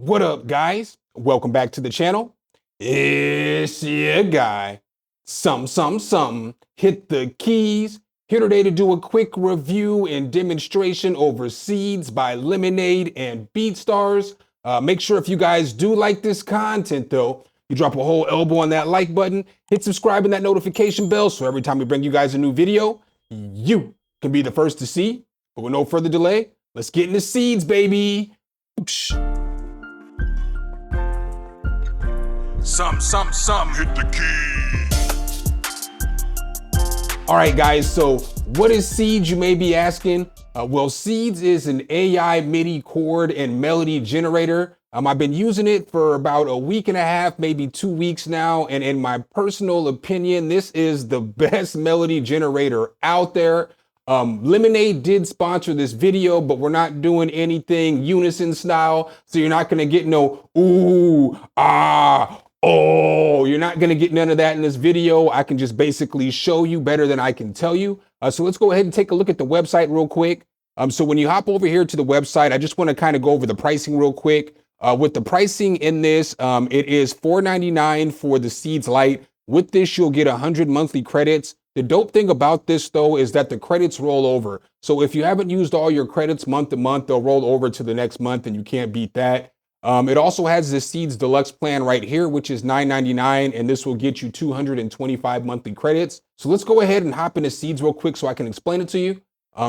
What up, guys? Welcome back to the channel. It's your guy, Hit the keys. Here today to do a quick review and demonstration over Seeds by Lemonaide and Beatstars. Make sure if you guys do like this content though, you drop a whole elbow on that like button, hit subscribe and that notification bell so every time we bring you guys a new video, you can be the first to see. But with no further delay, let's get into Seeds, baby. Hit the key. All right, guys, so what is Seeds, you may be asking? Well, Seeds is an AI MIDI chord and melody generator. I've been using it for about a week and a half, maybe 2 weeks now. And in my personal opinion, this is the best melody generator out there. Lemonaide did sponsor this video, but we're not doing anything unison style. So you're not gonna get no, ooh, ah, oh, you're not gonna get none of that in this video. I can just basically show you better than I can tell you. So let's go ahead and take a look at the website real quick. So when you hop over here to the website, I just wanna kind of go over the pricing real quick. With the pricing in this, it is $4.99 for the Seeds Lite. With this, you'll get 100 monthly credits. The dope thing about this though is that the credits roll over. So if you haven't used all your credits month to month, they'll roll over to the next month and you can't beat that. It also has the Seeds Deluxe plan right here, which is $9.99, and this will get you 225 monthly credits. So let's go ahead and hop into Seeds real quick so I can explain it to you.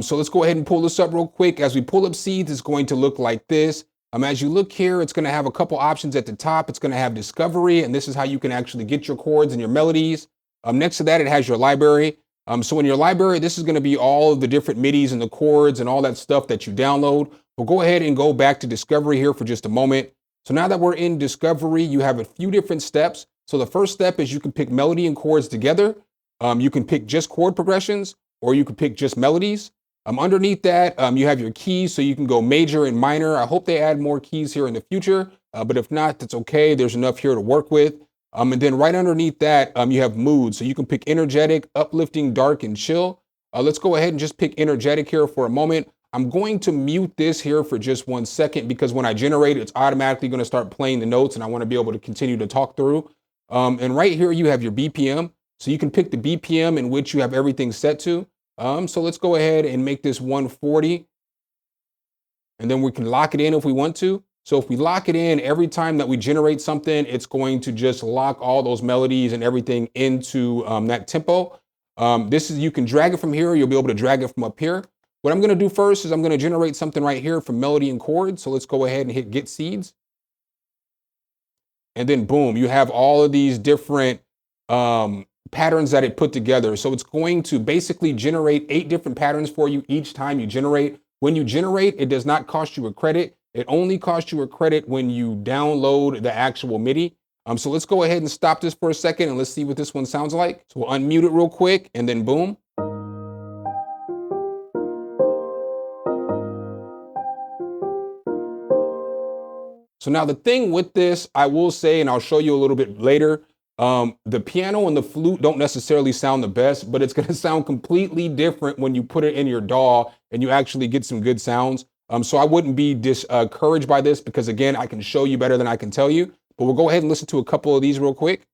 So let's go ahead and pull this up real quick. As we pull up Seeds, it's going to look like this. As you look here, it's going to have a couple options at the top. It's going to have Discovery, and this is how you can actually get your chords and your melodies. Next to that, it has your library. So in your library, this is going to be all of the different MIDIs and the chords and all that stuff that you download. We'll go ahead and go back to Discovery here for just a moment. So now that we're in Discovery, you have a few different steps. So the first step is you can pick melody and chords together. You can pick just chord progressions, or you can pick just melodies. Underneath that, you have your keys, so you can go major and minor. I hope they add more keys here in the future, but if not, that's okay. There's enough here to work with. And then right underneath that, you have mood. So you can pick energetic, uplifting, dark, and chill. Let's go ahead and just pick energetic here for a moment. I'm going to mute this here for just 1 second because when I generate, it's automatically going to start playing the notes and I want to be able to continue to talk through. And right here, you have your BPM. So you can pick the BPM in which you have everything set to. So let's go ahead and make this 140. And then we can lock it in if we want to. So if we lock it in, every time that we generate something, it's going to just lock all those melodies and everything into that tempo. You can drag it from here. You'll be able to drag it from up here. What I'm going to do first is I'm going to generate something right here from melody and chords. So let's go ahead and hit Get Seeds. And then boom, you have all of these different patterns that it put together. So it's going to basically generate 8 different patterns for you each time you generate. When you generate, it does not cost you a credit. It only costs you a credit when you download the actual MIDI. So let's go ahead and stop this for a second and let's see what this one sounds like. So we'll unmute it real quick and then boom. So now the thing with this, I will say, and I'll show you a little bit later, the piano and the flute don't necessarily sound the best, but it's going to sound completely different when you put it in your DAW and you actually get some good sounds. So I wouldn't be discouraged by this because again, I can show you better than I can tell you, but we'll go ahead and listen to a couple of these real quick.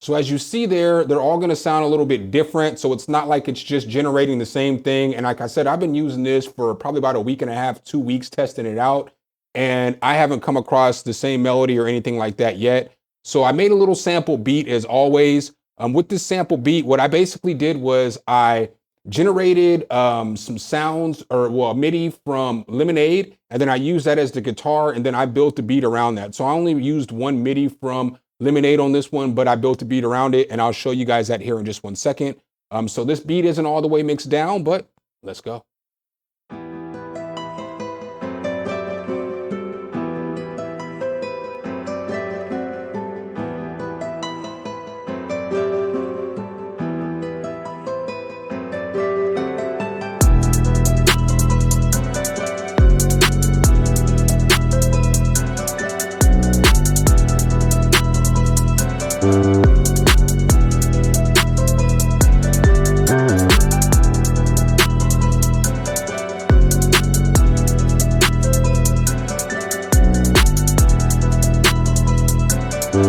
So as you see there, they're all gonna sound a little bit different. So it's not like it's just generating the same thing. And like I said, I've been using this for probably about a week and a half, 2 weeks testing it out. And I haven't come across the same melody or anything like that yet. So I made a little sample beat as always. With this sample beat, what I basically did was I generated some sounds a MIDI from Lemonaide, and then I used that as the guitar, and then I built the beat around that. So I only used one MIDI from Lemonaide on this one, but I built a beat around it, and I'll show you guys that here in just 1 second. So this beat isn't all the way mixed down, but let's go. All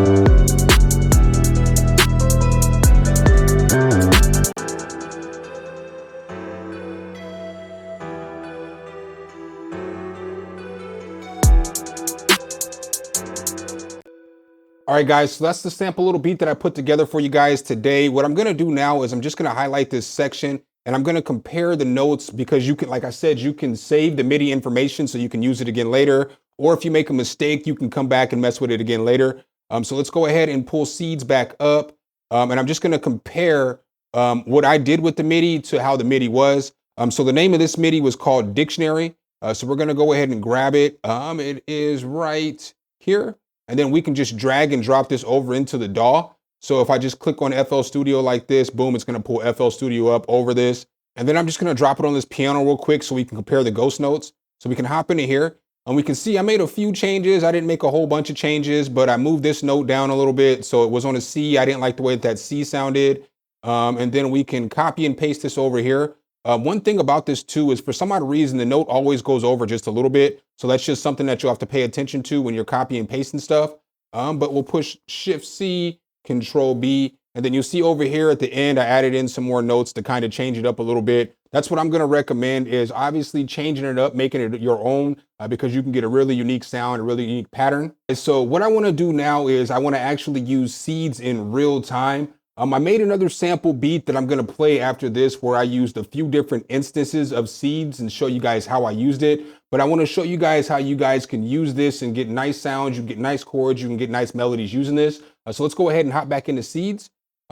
right, guys, so that's the sample little beat that I put together for you guys today. What I'm gonna do now is I'm just gonna highlight this section and I'm gonna compare the notes because you can, like I said, you can save the MIDI information so you can use it again later. Or if you make a mistake, you can come back and mess with it again later. So let's go ahead and pull seeds back up. And I'm just gonna compare what I did with the MIDI to how the MIDI was. So the name of this MIDI was called Dictionary. So we're gonna go ahead and grab it. It is right here. And then we can just drag and drop this over into the DAW. So if I just click on FL Studio like this, boom, it's gonna pull FL Studio up over this. And then I'm just gonna drop it on this piano real quick so we can compare the ghost notes. So we can hop into here and we can see I made a few changes. I didn't make a whole bunch of changes, but I moved this note down a little bit. So it was on a C. I didn't like the way that C sounded. And then we can copy and paste this over here. One thing about this too is for some odd reason, the note always goes over just a little bit. So that's just something that you'll have to pay attention to when you're copying and pasting stuff. But we'll push Shift C, Control B, and then you'll see over here at the end, I added in some more notes to kind of change it up a little bit. That's what I'm gonna recommend is obviously changing it up, making it your own, because you can get a really unique sound, a really unique pattern. And so what I wanna do now is I wanna actually use seeds in real time. I made another sample beat that I'm gonna play after this where I used a few different instances of seeds and show you guys how I used it. But I wanna show you guys how you guys can use this and get nice sounds, you can get nice chords, you can get nice melodies using this. So let's go ahead and hop back into seeds.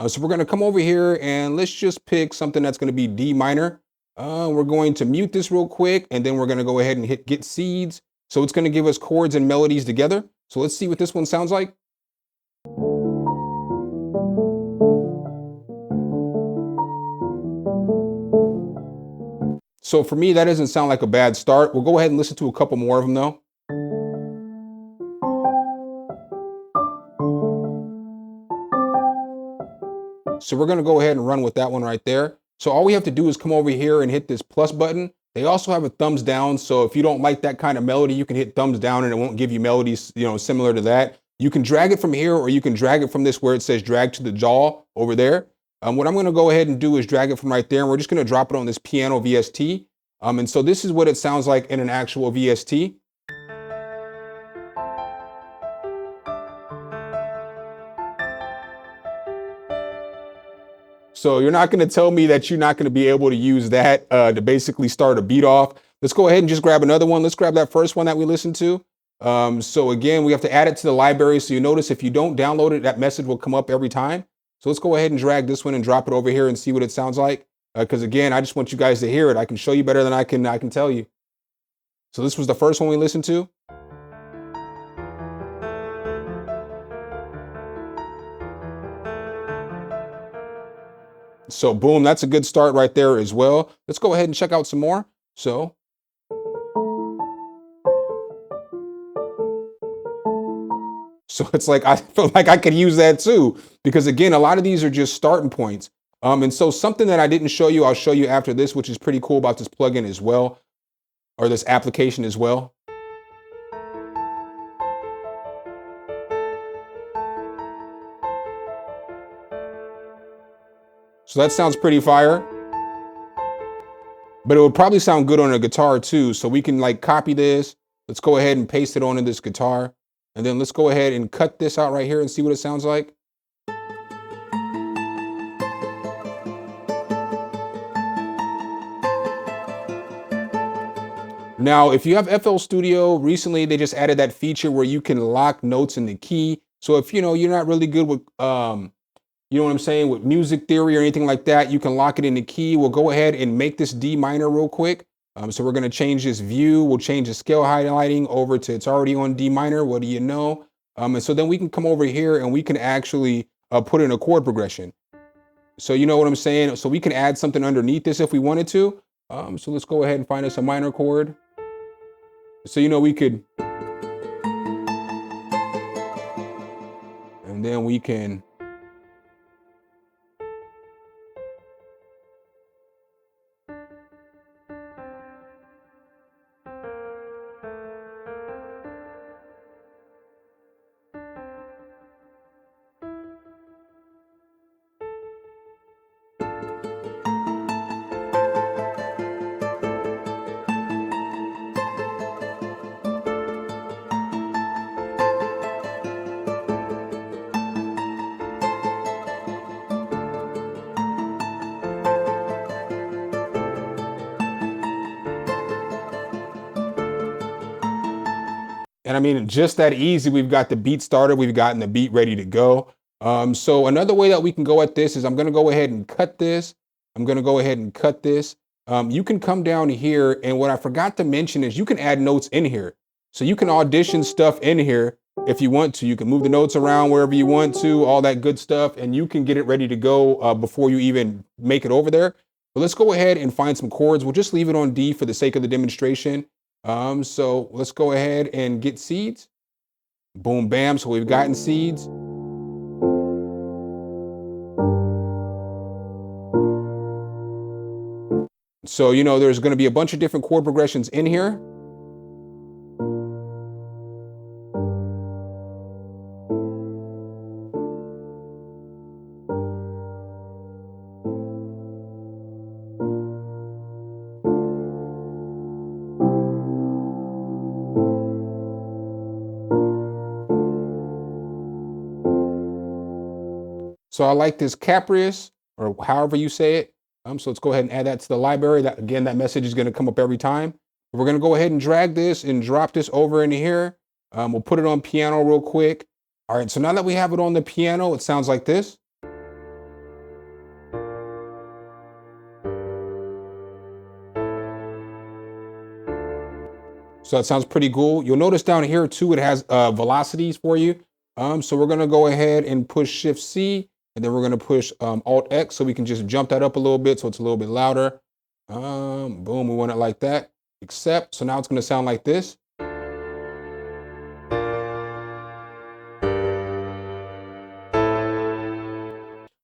So we're gonna come over here and let's just pick something that's gonna be D minor. We're going to mute this real quick and then we're gonna go ahead and hit get seeds. So it's gonna give us chords and melodies together. So let's see what this one sounds like. So for me, that doesn't sound like a bad start. We'll go ahead and listen to a couple more of them though. So we're gonna go ahead and run with that one right there. So all we have to do is come over here and hit this plus button. They also have a thumbs down. So if you don't like that kind of melody, you can hit thumbs down and it won't give you melodies, similar to that. You can drag it from here or you can drag it from this where it says drag to the DAW over there. What I'm gonna go ahead and do is drag it from right there and we're just gonna drop it on this piano VST. And so this is what it sounds like in an actual VST. So you're not gonna tell me that you're not gonna be able to use that to basically start a beat off. Let's go ahead and just grab another one. Let's grab that first one that we listened to. So again, we have to add it to the library. So you notice if you don't download it, that message will come up every time. So let's go ahead and drag this one and drop it over here and see what it sounds like. Because again, I just want you guys to hear it. I can show you better than I can tell you. So this was the first one we listened to. So boom, that's a good start right there as well. Let's go ahead and check out some more. So it's like, I feel like I could use that too, because again, a lot of these are just starting points. And so something that I didn't show you, I'll show you after this, which is pretty cool about this plugin as well, or this application as well. So that sounds pretty fire, but it would probably sound good on a guitar too. So we can like copy this. Let's go ahead and paste it onto this guitar. And then let's go ahead and cut this out right here and see what it sounds like. Now, if you have FL Studio, recently they just added that feature where you can lock notes in the key. So if you're not really good with, with music theory or anything like that, you can lock it in the key. We'll go ahead and make this D minor real quick. So we're gonna change this view. We'll change the scale highlighting over to it's already on D minor. What do you know? And so then we can come over here and we can actually put in a chord progression. So you know what I'm saying? So we can add something underneath this if we wanted to. So let's go ahead and find us a minor chord. So we could, and then we can And I mean, just that easy. We've got the beat started. We've gotten the beat ready to go. So another way that we can go at this is I'm going to go ahead and cut this. I'm going to go ahead and cut this. You can come down here. And what I forgot to mention is you can add notes in here. So you can audition stuff in here if you want to. You can move the notes around wherever you want to, all that good stuff. And you can get it ready to go before you even make it over there. But let's go ahead and find some chords. We'll just leave it on D for the sake of the demonstration. So let's go ahead and get seeds. Boom, bam. So we've gotten seeds. So, you know, there's going to be a bunch of different chord progressions in here. So I like this Caprius, or however you say it. So let's go ahead and add that to the library. That, again, that message is going to come up every time. We're going to go ahead and drag this and drop this over into here. We'll put it on piano real quick. All right, so now that we have it on the piano, it sounds like this. So that sounds pretty cool. You'll notice down here too, it has velocities for you. So we're going to go ahead and push Shift C. And then we're going to push Alt X so we can just jump that up a little bit so it's a little bit louder. Boom, we want it like that. Accept. So now it's going to sound like this.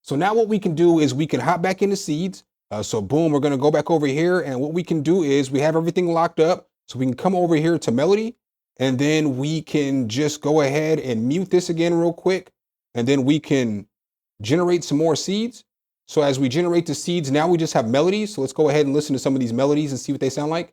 So now what we can do is we can hop back into seeds. So boom, we're going to go back over here. And what we can do is we have everything locked up. So we can come over here to melody. And then we can just go ahead and mute this again real quick. And then we can generate some more seeds. So as we generate the seeds, now we just have melodies. So let's go ahead and listen to some of these melodies and see what they sound like.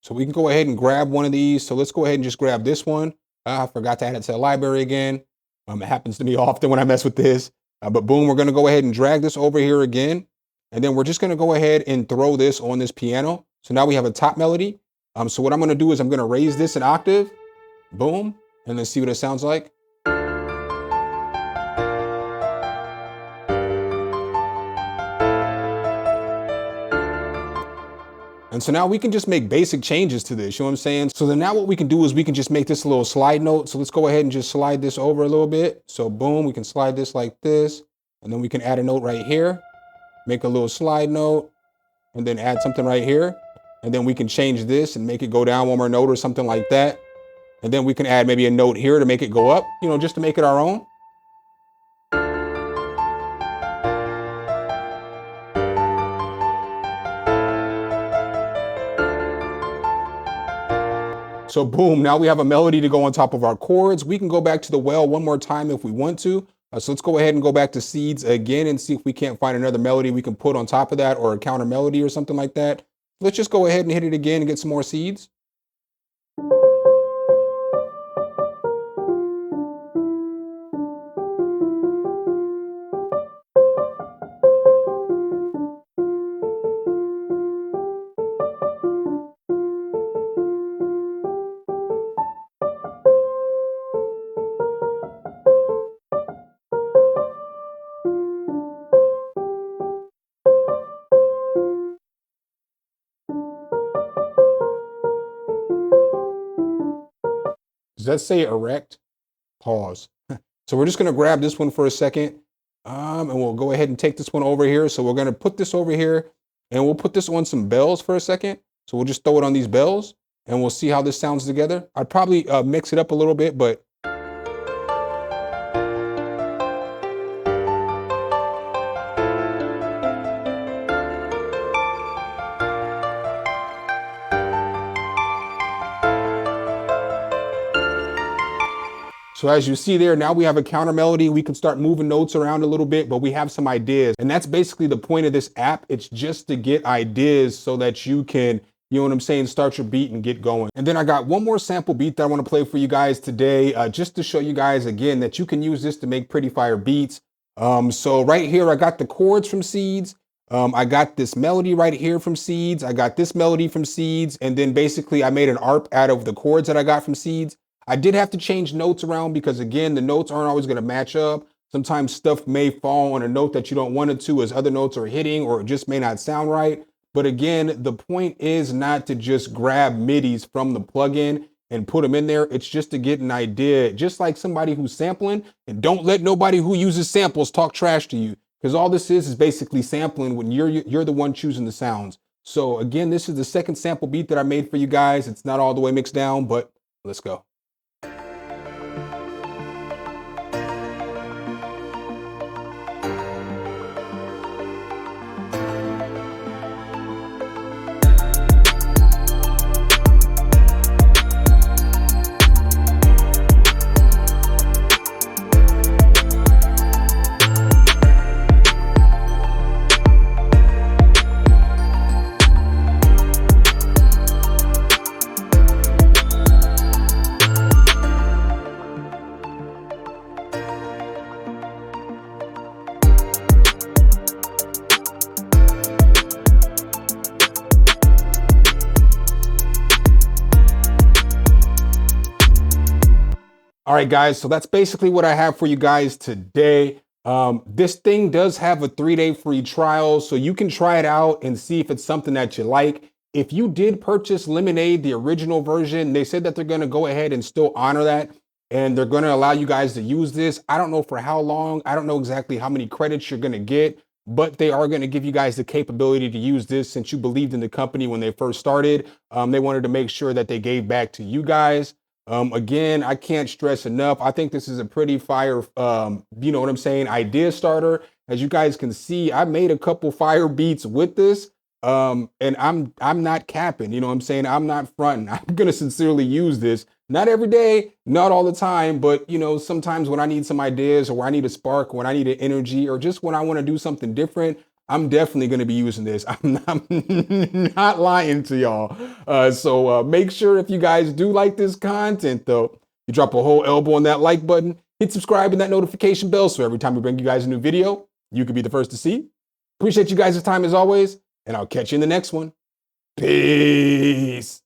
So we can go ahead and grab one of these. So let's go ahead and just grab this one. I forgot to add it to the library again. It happens to me often when I mess with this. But boom, we're going to go ahead and drag this over here again. And then we're just going to go ahead and throw this on this piano. So now we have a top melody. So what I'm going to do is I'm going to raise this an octave. Boom. And let's see what it sounds like. And so now we can just make basic changes to this, you know what I'm saying? So then now what we can do is we can just make this a little slide note. So let's go ahead and just slide this over a little bit. So boom, we can slide this like this. And then we can add a note right here, make a little slide note, and then add something right here. And then we can change this and make it go down one more note or something like that. And then we can add maybe a note here to make it go up, you know, just to make it our own. So boom, now we have a melody to go on top of our chords. We can go back to the well one more time if we want to. So let's go ahead and go back to seeds again and see if we can't find another melody we can put on top of that, or a counter melody or something like that. Let's just go ahead and hit it again and get some more seeds. Does that say erect? Pause. So we're just going to grab this one for a second. And we'll go ahead and take this one over here. So we're going to put this over here and we'll put this on some bells for a second. So we'll just throw it on these bells and we'll see how this sounds together. I'd probably mix it up a little bit, but So as you see there, now we have a counter melody. We can start moving notes around a little bit, but we have some ideas. And that's basically the point of this app. It's just to get ideas so that you can, you know what I'm saying, start your beat and get going. And then I got one more sample beat that I want to play for you guys today, just to show you guys again that you can use this to make pretty fire beats. So right here, I got the chords from Seeds. I got this melody right here from Seeds. I got this melody from Seeds. And then basically I made an ARP out of the chords that I got from Seeds. I did have to change notes around because again, the notes aren't always going to match up. Sometimes stuff may fall on a note that you don't want it to as other notes are hitting, or it just may not sound right. But again, the point is not to just grab MIDIs from the plugin and put them in there. It's just to get an idea, just like somebody who's sampling. And don't let nobody who uses samples talk trash to you, because all this is basically sampling when you're the one choosing the sounds. So again, this is the second sample beat that I made for you guys. It's not all the way mixed down, but let's go. All right, guys, so that's basically what I have for you guys today. This thing does have a 3-day free trial, so you can try it out and see if it's something that you like. If you did purchase Lemonaide, the original version, they said that they're going to go ahead and still honor that, and they're going to allow you guys to use this. I don't know for how long. I don't know exactly how many credits you're going to get, but they are going to give you guys the capability to use this since you believed in the company when they first started. They wanted to make sure that they gave back to you guys. Again, I can't stress enough. I think this is a pretty fire, you know what I'm saying, idea starter. As you guys can see, I made a couple fire beats with this, and I'm not capping, you know what I'm saying? I'm not fronting. I'm going to sincerely use this. Not every day, not all the time, but you know, sometimes when I need some ideas or when I need a spark, when I need an energy, or just when I want to do something different, I'm definitely going to be using this. I'm not lying to y'all. So make sure if you guys do like this content, though, you drop a whole elbow on that like button, hit subscribe and that notification bell so every time we bring you guys a new video, you can be the first to see. Appreciate you guys' time as always, and I'll catch you in the next one. Peace.